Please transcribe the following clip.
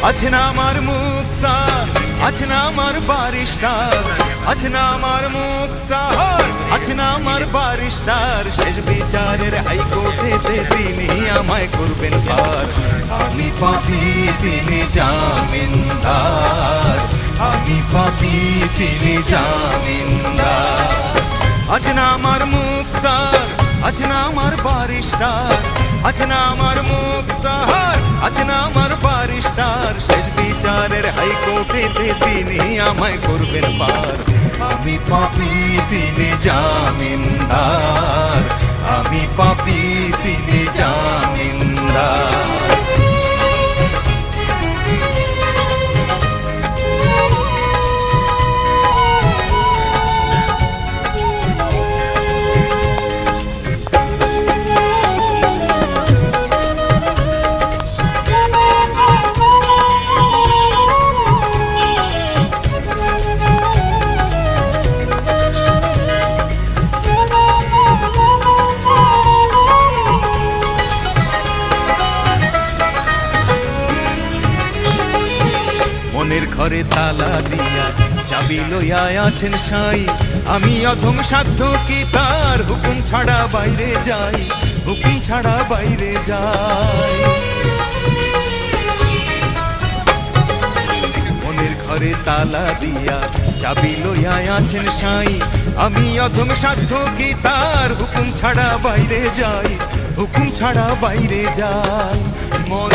আছে না আমার মুক্তার, আছে না আমার বারিস্টার, আছে না আমার মুক্তার, আছে না আমার বারিস্টার, শেষ বিচারের হাইকোর্টেতে তিনি আমায় করবেন পার। আমি পাপী তিনি জামিনদার, আমি পাপী তিনি জামিনদার। আছে না আমার মুক্তার, আছে না আমার বারিস্টার, আছে না আমার মুক্তার, আছে না আমার বারিস্টার, শেষ বিচারের হাইকোর্টেতে তিনি আমায় করবেন পার। আমি পাপী তিনি জামিনদার, আমি পাপী তিনি জামিনদার। মনের ঘরে তালা দিয়া চাবি লইয়া আছেন সাই, আমি অধম সাধ্য কি তার হুকুম ছাড়া বাইরে যাই, হুকুম ছাড়া বাইরে যাই। মনের ঘরে তালা দিয়া চাবি লইয়া আছেন সাই, আমি অধম সাধ্য কি তার হুকুম ছাড়া বাইরে যাই, হুকুম ছাড়া বাইরে যাই। মন